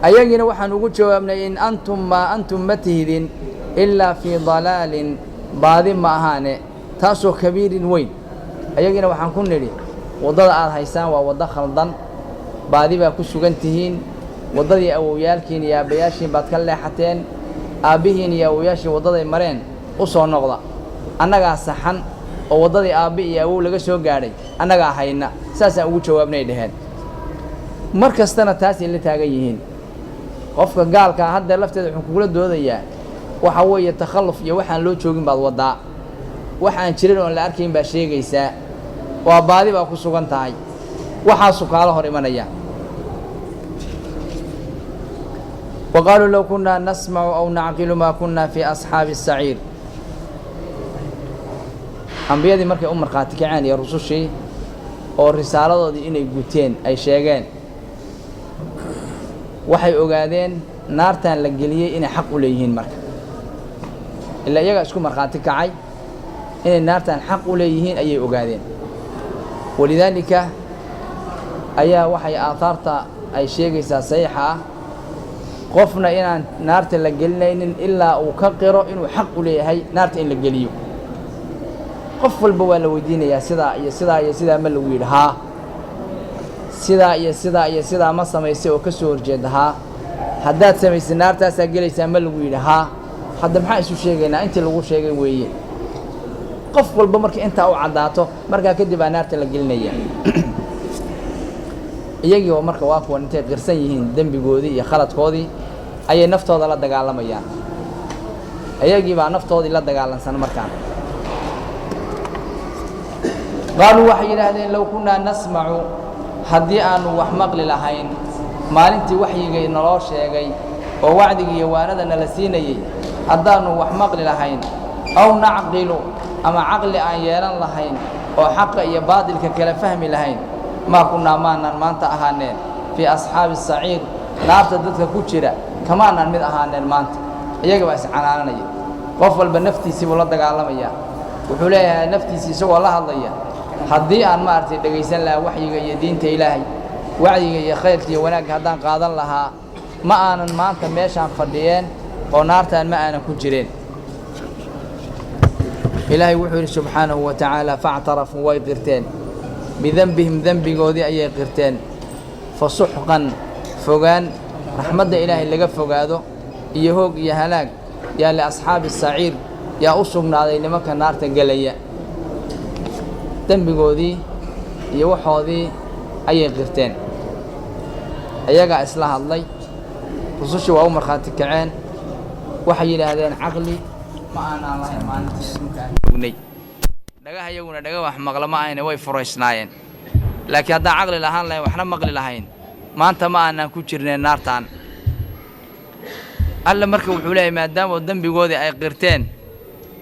A: أيها وحن وجود جوابنا إن أنتم متهدين إلا في ضلال بعض ما هانه تاسو كبير وين أيها وحن كن نري وضل على هيسان ووضل خلدان بعض ما كسوجنتهين وضل أويالكين يا بياشين بتكلم حتين أبيهن يا وياشي وضل مرين وصار نقطة أنا صحن ووضل أبي يا أول جسوا جاري أنا حينا ساسا وجود جوابنا يدهن مركز تنا تاسي اللي تاجيهن قفك قال كهذا لفت الحكومة الدولية وحوي التخلف يوحنا لو تشوفين بعض وضع وحنا نشيلون ولا أركين بشيء جيسا وبعدي بقى كسوقن تاعي وحاسوك على هرمانية وقالوا لو كنا نسمع أو نعقل ما كنا في أصحاب السعير أنبياء دي مركي أمر قاتك عن يا رسول شيء أو الرسالة دي إني قوتين أي شيئين waxay ogaadeen naartan la galiyay inay xaq u leeyihiin marka illa iyaga isku marqaati kacay inay naartan xaq u leeyihiin ayay ogaadeen walidaalika ayaa waxay aatharta ay sheegaysaa saxiixa qofna inaan naarta la gelinaynin ilaa uu ka qiro inuu xaq u leeyahay naarta in la geliyo qof walba waa la weydiinayaa sida ma lagu yiraahdaa sidaa ma samaysay oo ka soo horjeedaha haddaad samaysay naartaasaa gelaysaa ma lagu yidhahaa hadda maxaa isu sheegaynaa intii lagu sheegay weeye qof walba marka intaa u caddaato markaa kadib aa naarta la gelinaya iyagii oo marka waa kuwan intay qirsan yihiin dembigoodii iyo khaladkoodii ayay naftooda la dagaalamayaan iyagii baa naftoodii la dagaalansan markaan qaaluu waxay yidhaahdeen low kunnaa nasmacu haddii aanu wax maqli lahayn maalintii waxyigay naloo sheegay oo wacdigii iyo waanada nala siinayay haddaanu wax maqli lahayn aw nacqilu ama caqli aan yeelan lahayn oo xaqa iyo baadilka kala fahmi lahayn maa kunnaa maanan maanta ahaaneen fii asxaabi saciir naarta dadka ku jira kamaanan mid ahaaneen maanta iyaga baa iscanaananaya qof walba naftiisii buu la dagaalamayaa wuxuu leeyahay naftiisii isagoo la hadlaya haddii aan maartay dhagaysan lahaa waxyiga iyo diinta ilaahay wacyiga iyo khayrka iyo wanaagga haddaan qaadan lahaa ma aanan maanta meeshaan fadhiyeen oo naartaan ma aanan ku jireen ilaahay wuxuu yidhi subxaanahu wa tacaala factarafuu way qirteen bidanbihim dembigoodii ayay qirteen fasuxqan fogaan raxmadda ilaahay laga fogaado iyo hoog iyo halaag yaa liasxaabi saciir yaa u sugnaaday nimanka naarta gelaya dembigoodii iyo waxoodii ayay qirteen ayagaa isla hadlay rusushii waa u markhaati kaceen waxay yidhaahdeen caqli ma aanaan lahayn maalintii adduunka aan joognay dhagaha iyaguna dhaga wax maqla ma ahayne way furaysnaayeen laakiin haddaan caqli lahaan lahayn waxna maqli lahayn maanta ma aanaan ku jirneen naartaan alla marka wuxuu leeyahay maadaama dembigoodii ay qirteen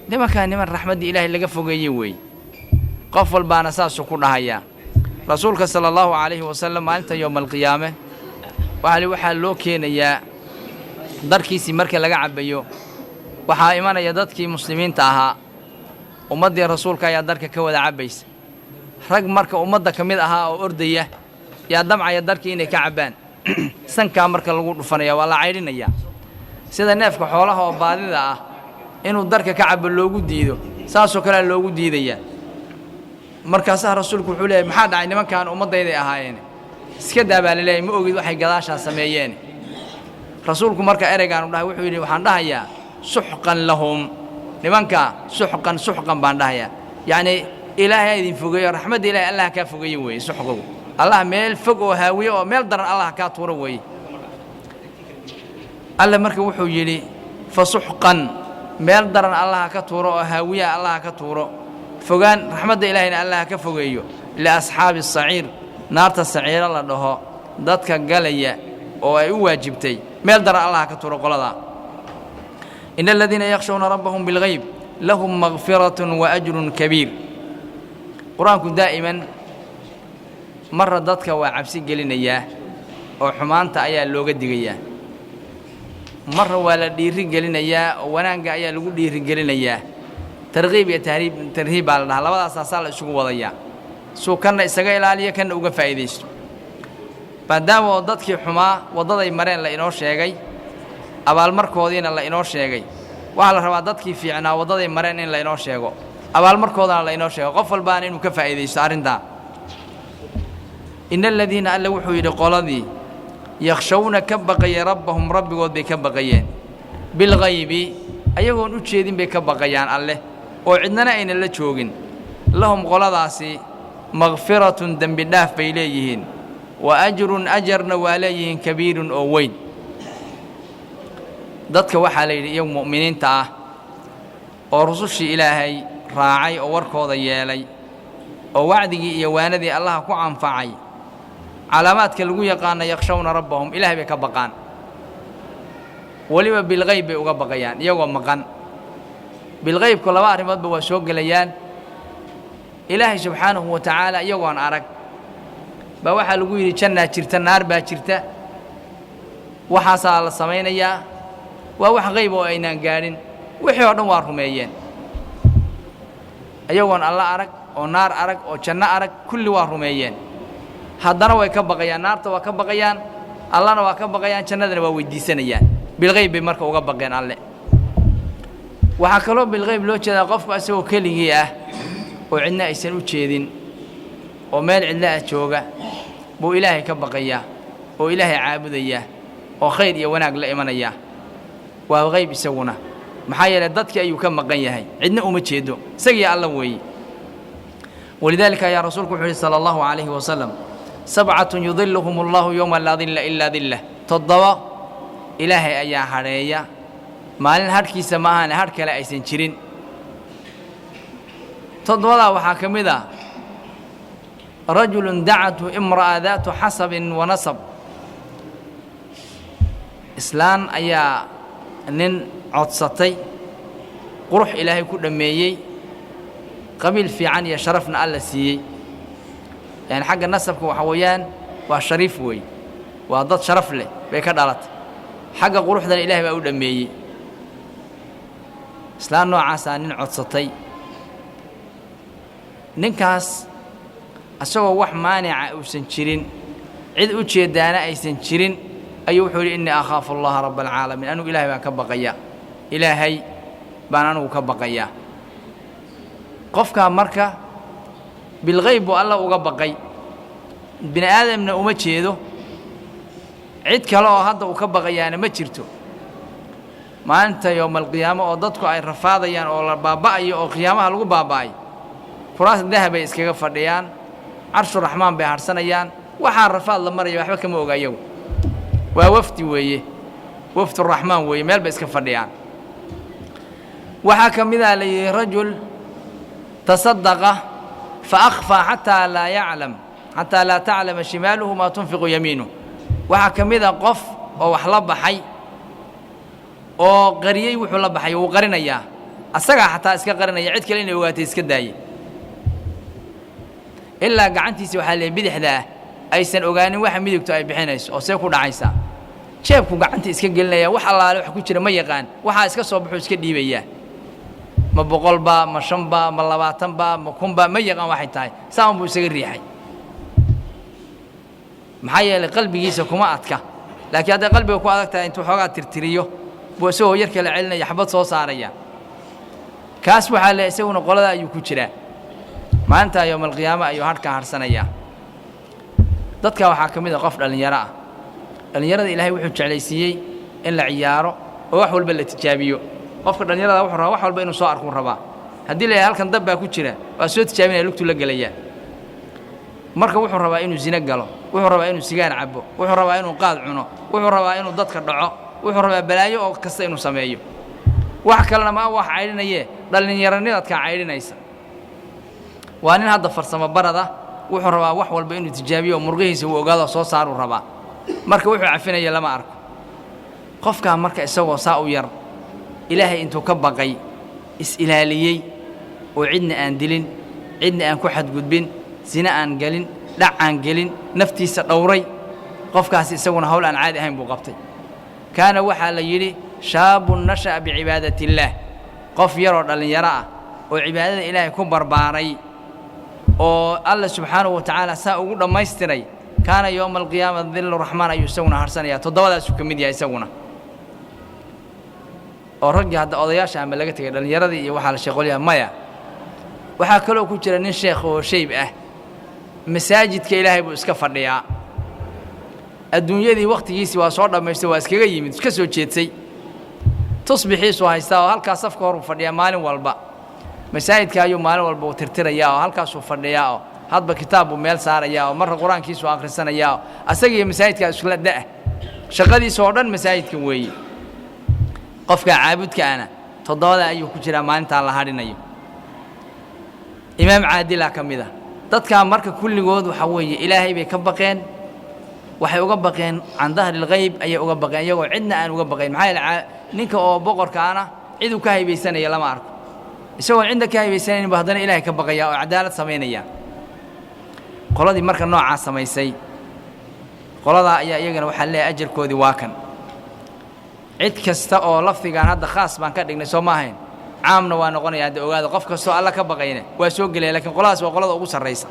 A: nimankaa niman raxmaddii ilaahay laga fogeeyey weeye qof walbaana saasuu ku dhahayaa rasuulka sala allahu calayhi wasalam maalinta yowma alqiyaame waxaa loo keenayaa darkiisii marka laga cabbayo waxaa imanaya dadkii muslimiinta ahaa ummaddii rasuulka ayaa darka ka wada cabbaysa rag marka ummadda ka mid ahaa oo ordaya yaa damcaya darkii inay ka cabbaan sankaa marka lagu dhufanaya waa la caydhinayaa sida neefka xoolaha oo baadida ah inuu darka ka cabbo loogu diido saasoo kalea loogu diidayaa markaasaa rasuulku wuxuu leeyahay maxaa dhacay nimankan ummaddayday ahaayeen iska daa baa laleeyahay ma ogid waxay gadaashaa sameeyeen rasuulku marka ereygaan u dhahay wuxuu yidhi waxaan dhahayaa suxqan lahum nimanka suxqan baan dhahayaa yacni ilaahay ha idin fogeeyo raxmadda ilaahay allah kaa fogeeye weeye suxqow allah meel fog oo haawiye oo meel daran allah kaa tuuro weeye alle marka wuxuu yidhi fa suxqan meel daran allah ka tuuro oo haawiyaha allah ka tuuro fogaan raxmadda ilaahayna allah ka fogeeyo liasxaabi saciir naarta saciiro la dhaho dadka galaya oo ay u waajibtay meel daran allah ka tuuro qoladaa ina aladiina yakhshawna rabbahum bilghayb lahum makfiratun wa ajrun kabiir qur-aanku daa'iman marra dadka waa cabsi gelinayaa oo xumaanta ayaa looga digayaa مرة ولا ديري قلنا يا ونانجا يا لقول ديري قلنا يا ترغيب يا ترهيب على الله لا وضع صار شو وضيع سو كان إسقاء العالية كان أوقف فايديش بعدما وضدك حما وضد يمرين لا إنور شيء أبى المركودين لا إنور شيء وعلى روادتك في عنا وضد يمرين لا إنور شيء أبى المركودين لا إنور شيء قفل بانين وكف فايديش صارين دا إن الذين ألوا حيد قلدي يخشون كبقي ربهم رب قد بكبقيين بالغيب أيقون أتشيدين بكبقيان الله وعندنا إن اللي تشوجن لهم قلداسي مغفرة دم بالله بإليهن وأجر أجرنا وعليهن كبير أو وين ضدك وحالي يوم مؤمنين تعه ورسوش إلهي راعي أو وركوض يالي أو وعدي يواندي الله كو عنفعي علامات كالقو يقان يخشون ربهم إلهي بكبقان ولما بالغيب بكبقيان يوم مقان بالغيب كل واحد مدب وشوق ليان إلهي سبحانه وتعالى يوان أرق بوحى لقوي جنة شرت النار باشرته وحصل السمين يا ووح غيب وأين قارن وحيوان وارهميين يوان الله أرق ونار أرق وجنة أرق كل وارهميين هذانا ويكبقيان نار توكبقيان الله نوكبقيان جنة وودي سنيان بالغيب بمرك وكبقيان الله وحكلوا بالغيب لو كذا قف أسوي كليه وعندنا إنسان وشيدين ومال عندنا أشوجة بو إلهي كبقية وإلهي عابدية وخير يوناق لإيمانية وغيب يسوونه محايا لضدك أيو كم مقية هاي عندنا أمتشيدو سقي الله وي ولذلك يا رسولك صلى الله عليه وسلم 7 يظلهم الله يوم لا ظل إلا ظله تضوا إلهي أيا حرية maalin harkiisa maahan har kale aysan jirin todobada waxa kamida rajulun da'atu imra'atu hasabin wa nasab islaan ayaa nin codsatay qurux ilaahay ku dhameeyay qabiil fiican iyo sharafna alla siiyay yani xagga nasabka waxa weeyaan waa shariif way waa dad sharaf leh bay ka dhalatay xagga quruxdan ilaahay baa u dhameeyay islaan noocaasa nin codsatay ninkaas asagoo wax maanica uusan jirin cid u jeedaana aysan jirin ayuu wuxuu yidhi innii akhaafu allaha rabba alcaalamiin anigu ilaahay baan ka baqaya ilaahay baan anigu ka baqaya qofkaa marka bilghayb buu alla uga baqay bini aadamna uma jeedo cid kale oo hadda uu ka baqayaana ma jirto maanta yawmal qiyaamo oo dadku ay rafaadayaan oo la baabaayo oo qiyaamaha lagu baabaayo kuraas dahab ay iskaga fadhiyaan arshu raxmaan bay harsanayaan waxa rafaad la marayo waxba kama ogaayo waa wafdi weeye wafdu raxmaan weeye meel bay iska fadhiyaan waxa kamida la yiri rajul tasaddaqa fa akhfa hatta la ya'lam hatta la ta'lam shimaluhu ma tunfiqu yaminuhu waxa kamida qof oo wax la baxay oo qariyay wuxuu la baxay uu qarinaya asaga xataa iska qarinaya cid kale inay ogaatay iska daayay illa gacantiisa waxa la bidixda aysan ogaanin waxa midigtu ay bixinayso oo see ku dhacaysa jeebku gacanta iska gelinaya wax allaale wax ku jira ma yaqaan waxa iska soo baxo iska dhiibaya ma 100 ba ma 5 ba ma 20 ba ma 10 ba ma yaqaan waxay tahay saan buu isaga riixay maxaa yeelay qalbigiisa kuma adka laakiin hadda qalbiga ku adagtahay intuu xoogaa tirtiriyo بوسوه يركل علنا يحبط صوص عريا كاس وحلا يسوون قلدا يكوشرا ما أنت يوم القيامة أيها هرك هرسنايا ضدك وحاكم إذا قفل اليراء اليراء إلهي وحش على سيء إلا عياره ووحول بلة تجابيه قفل اليراء وحرا وحول بينه صار كون ربا هدي لي هالك ندبها كوشرا وسوت تجابيه لقتو لقليا مركب وحول ربا إنه زنا قاله وحول ربا إنه سجان عبه وحول ربا إنه قاض عنه وحول ربا إنه ضدك الرعاء wuxuu rabaa balaayo oo kasta inuu sameeyo wax kalena ma wax caylinayee dhalinyaranida ka caylinaysa waa nin hadda farsamo barada wuxuu rabaa wax walba inuu tijaabiyo murqihiisa uu ogaado soo saaro rabaa marka wuxuu cafinaya lama arko qofka marka isagoo saa u yar ilaahay intuu ka baqay is ilaaliyay oo cidna aan dilin cidna aan ku xadgudbin sina aan galin dhac aan galin naftiisa dhowray qofkaas isaguna hawl aan caadi ahayn buu qabtay كان وحال يري شاب نشأ بعبادة الله قف يرى اليراء وعبادة إله كبر باري والله سبحانه وتعالى سأقول ما يستري كان يوم القيامة ذل الرحمن يسونا هرسانيا تضوى سكميديا يسونا ورجع هذا أضياش عم لقيت اليراء ذي وحال الشغل مايا وحكلوا كتير إن الشيخ وشيب مساجد كإلهي بسكفر ليا الدنيا ذي وقت يسوى صورة ما يسوى اسكجي من كسر شيء تصبح يسوى يستوى هل كاسف كور فرديا مال والبا مساجد كايو مال والبا وترتري يا هل كاسف فرديا هذا كتاب وميل سار يا ومرة قرآن كيسوى آخر السنة يا أسجي مساجد كاسكلا ده شغلي صورا مساجد كوي قف كعابد كأنا تضاد أيو كتير ما أنت على هذه نيو إمام عادل كمذا dadka marka kulligood waxa weeye ilaahay bay ka baqeen waxay uga baqeen aan dahri الغيب ay uga baqeen iyagoo cidna aan uga baqeen maxay ninka oo boqorkaana cid uu ka haybaysanaya lama arko isagoo cidna ka haybaysanayna bahdana ilaahay ka baqaya oo cadaalad sameynaya qoladii marka nooca sameysay qolada ayaa iyagana waxa leeyahay ajarkoodi waa kan cid kasta oo lafdigan hadda khaas baan ka dhignay Soomaaliya عامنا ونقولنا هذا وهذا قف كسو الله كبقينا وسوق لي لكن قلاص وقلاص أبو سريسة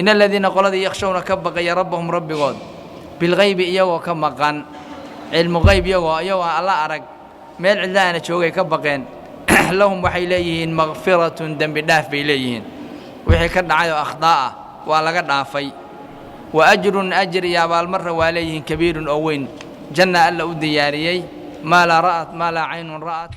A: إن الذين قالوا يخشون كبقي ربهم رب قاد بالغيب إياه كم مقان علم غيب إياه الله أرق ما العلانة شوقي كبقين لهم وحيليهن مغفرة دم بداف بيليهن وحكرنا على أخطاء ولا قد عفي وأجر يا بالمرة وعليهن كبير أوين جنة ألا أودياريي ما لا رأت ما لا عين رأت